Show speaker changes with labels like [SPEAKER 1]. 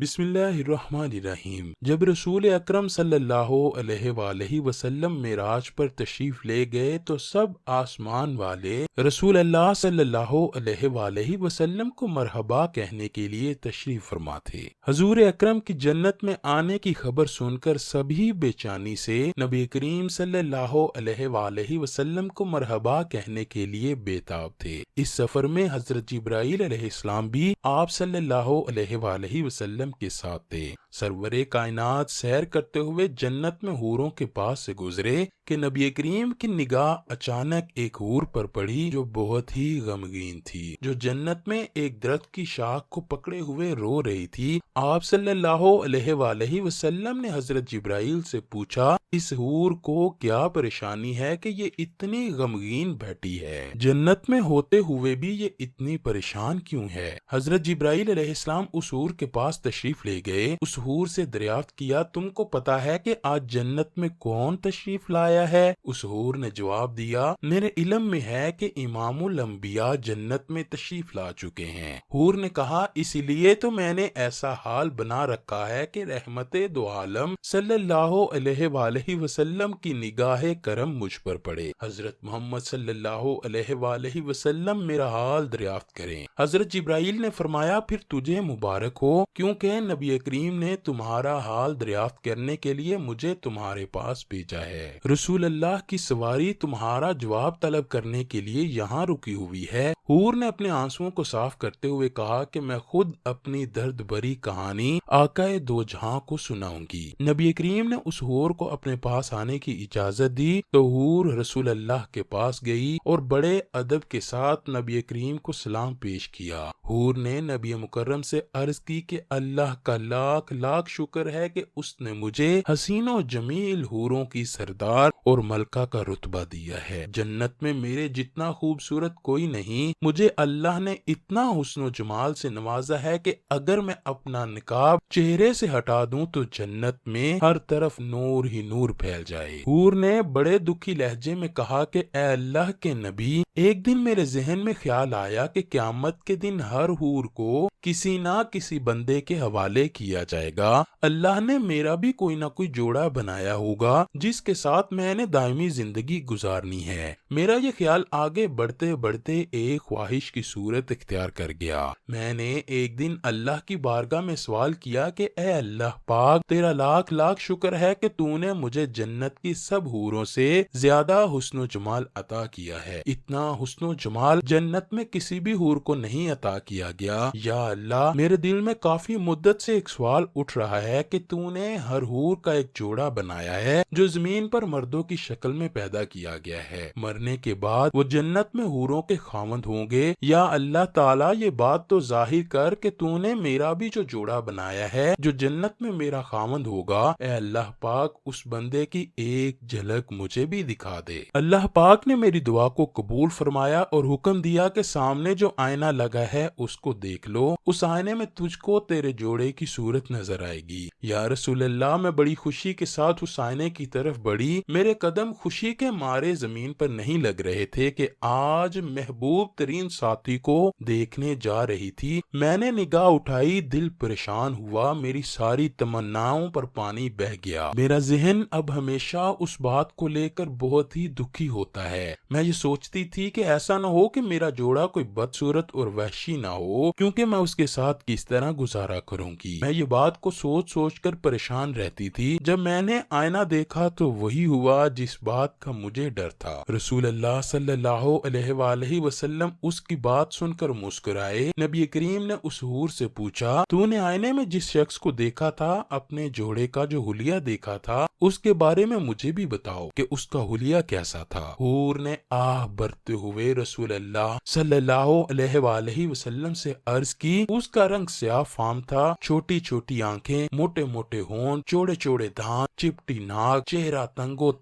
[SPEAKER 1] بسم اللہ الرحمن الرحیم۔ جب رسول اکرم صلی اللہ علیہ وآلہ وسلم معراج پر تشریف لے گئے تو سب آسمان والے رسول اللہ صلی اللہ علیہ وآلہ وسلم کو مرحبا کہنے کے لیے تشریف فرما تھے۔ حضور اکرم کی جنت میں آنے کی خبر سن کر سبھی بے چینی سے نبی کریم صلی اللہ علیہ وآلہ وسلم کو مرحبا کہنے کے لیے بے تاب تھے۔ اس سفر میں حضرت جبرائیل علیہ السلام بھی آپ صلی اللہ علیہ وآلہ وسلم کے ساتھ تھے۔ سرور کائنات سیر کرتے ہوئے جنت میں حوروں کے پاس سے گزرے کہ نبی کریم کی نگاہ اچانک ایک حور پر پڑی جو بہت ہی غمگین تھی، جو جنت میں ایک درخت کی شاخ کو پکڑے ہوئے رو رہی تھی۔ آپ صلی اللہ علیہ وآلہ وسلم نے حضرت جبرائیل سے پوچھا، اس حور کو کیا پریشانی ہے کہ یہ اتنی غمگین بیٹھی ہے؟ جنت میں ہوتے ہوئے بھی یہ اتنی پریشان کیوں ہے؟ حضرت جبرائیل علیہ السلام اس حور کے پاس تشریف لے گئے، اس حور سے دریافت کیا، تم کو پتا ہے کہ آج جنت میں کون تشریف لایا ہے؟ اس حور نے جواب دیا، میرے علم میں ہے کہ امام الانبیاء جنت میں تشریف لا چکے ہیں۔ حور نے کہا، اسی لیے تو میں نے ایسا حال بنا رکھا ہے کہ رحمت دو عالم صلی اللہ علیہ وآلہ وسلم کی نگاہ کرم مجھ پر پڑے۔ حضرت محمد صلی اللہ علیہ وآلہ وسلم میرا حال دریافت کریں۔ حضرت جبرائیل نے فرمایا، پھر تجھے مبارک ہو، کیونکہ نبی کریم نے تمہارا حال دریافت کرنے کے لیے مجھے تمہارے پاس بھیجا ہے۔ رسول اللہ کی سواری تمہارا جواب طلب کرنے کے لیے یہاں رکی ہوئی ہے۔ حور نے اپنے آنسوؤں کو صاف کرتے ہوئے کہا کہ میں خود اپنی درد بھری کہانی آقا دو جہاں کو سناؤں گی۔ نبی کریم نے اس حور کو اپنے پاس آنے کی اجازت دی تو حور رسول اللہ کے پاس گئی اور بڑے ادب کے ساتھ نبی کریم کو سلام پیش کیا۔ حور نے نبی مکرم سے عرض کی کہ اللہ کا لاکھ لاکھ شکر ہے کہ اس نے مجھے حسین و جمیل حوروں کی سردار اور ملکہ کا رتبہ دیا ہے۔ جنت میں میرے جتنا خوبصورت کوئی نہیں، مجھے اللہ نے اتنا حسن و جمال سے نوازا ہے کہ اگر میں اپنا نقاب چہرے سے ہٹا دوں تو جنت میں ہر طرف نور ہی نور پھیل جائے۔ حور نے بڑے دکھی لہجے میں کہا کہ اے اللہ کے نبی، ایک دن میرے ذہن میں خیال آیا کہ قیامت کے دن ہر حور کو کسی نہ کسی بندے کے حوالے کیا جائے گا۔ اللہ نے میرا بھی کوئی نہ کوئی جوڑا بنایا ہوگا جس کے ساتھ میں نے دائمی زندگی گزارنی ہے۔ میرا یہ خیال آگے بڑھتے بڑھتے ایک خواہش کی صورت اختیار کر گیا۔ میں نے ایک دن اللہ کی بارگاہ میں سوال کیا کہ اے اللہ پاک، تیرا لاکھ لاکھ شکر ہے کہ تو نے مجھے جنت کی سب حوروں سے زیادہ حسن و جمال عطا کیا ہے۔ اتنا حسن و جمال جنت میں کسی بھی حور کو نہیں عطا کیا گیا۔ یا اللہ، میرے دل میں کافی مدت سے ایک سوال اٹھ رہا ہے کہ تو نے ہر حور کا ایک جوڑا بنایا ہے جو زمین پر مردوں کی شکل میں پیدا کیا گیا ہے، مرنے کے بعد وہ جنت میں حوروں کے خاوند ہوں گے۔ یا اللہ تعالیٰ، یہ بات تو ظاہر کر کہ تو نے میرا بھی جو جوڑا بنایا ہے جو جنت میں میرا خاوند ہوگا، اے اللہ پاک، اس بندے کی ایک جھلک مجھے بھی دکھا دے۔ اللہ پاک نے میری دعا کو قبول فرمایا اور حکم دیا کہ سامنے جو آئینہ لگا ہے اس کو دیکھ لو، اس آئینے میں تجھ کو تیرے جوڑے کی صورت نظر آئے گی۔ یا رسول اللہ، میں بڑی خوشی کے ساتھ اس آئینے کی طرف بڑھی۔ میرے قدم خوشی کے مارے زمین پر نہیں لگ رہے تھے کہ آج محبوب ترین ساتھی کو دیکھنے جا رہی تھی۔ میں نے نگاہ اٹھائی، دل پریشان ہوا، میری ساری تمناؤں پر پانی بہہ گیا۔ میرا ذہن اب ہمیشہ اس بات کو لے کر بہت ہی دکھی ہوتا ہے۔ میں یہ سوچتی تھی کہ ایسا نہ ہو کہ میرا جوڑا کوئی بدصورت اور وحشی نہ ہو، کیونکہ میں اس کے ساتھ کس طرح گزارا کروں گی۔ میں یہ بات کو سوچ سوچ کر پریشان رہتی تھی۔ جب میں نے آئینہ دیکھا تو وہی ہوا جس بات کا مجھے ڈر تھا۔ رسول اللہ صلی اللہ علیہ وآلہ وسلم اس کی بات سن کر مسکرائے۔ نبی کریم نے اس حور سے پوچھا، تو نے آئینے میں جس شخص کو دیکھا تھا، اپنے جوڑے کا جو حلیہ دیکھا تھا، اس کے بارے میں مجھے بھی بتاؤ کہ اس کا حلیہ کیسا تھا۔ حور نے آہ بھرتے ہوئے رسول اللہ صلی اللہ علیہ وآلہ وسلم سے عرض کی، اس کا رنگ سیاہ فام تھا، چھوٹی چھوٹی آنکھیں، موٹے موٹے ہونٹ، چوڑے چوڑے دانت، چپٹی ناک، چہرہ تنگ و